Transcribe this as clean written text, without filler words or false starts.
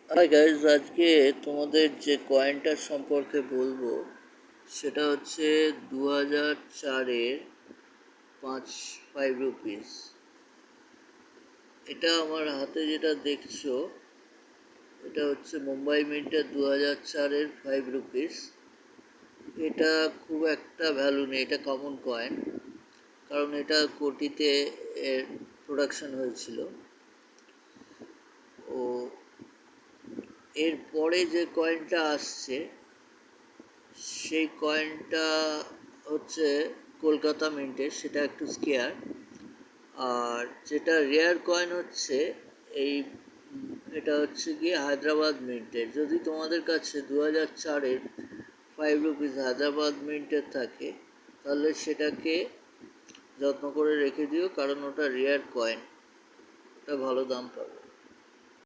Hi guys, আজকে তোমাদের যে কয়েনটার সম্পর্কে বলবো সেটা হচ্ছে 2004-এর 5 রুপিস। এটা আমার হাতে যেটা দেখছো, এটা হচ্ছে মুম্বাই মিন্টের 2004-এর 5 রুপিস। এটা খুব একটা ভ্যালু নেই, এটা কমন কয়েন, কারণ এটা কোটিতে এর প্রোডাকশন হয়েছিল। ও এর পরে যে কয়েনটা আসছে সেই কয়েনটা হচ্ছে কলকাতা মিন্টের, সেটা একটু স্কেয়ার। আর যেটা রেয়ার কয়েন হচ্ছে এই এটা হচ্ছে গিয়ে হায়দ্রাবাদ মিন্টের। যদি তোমাদের কাছে 2004-এর 5 রুপিস হায়দ্রাবাদ মিন্টের থাকে, তাহলে সেটাকে যত্ন করে রেখে দিও, কারণ ওটা রেয়ার কয়েন, ওটা ভালো দাম পাবে।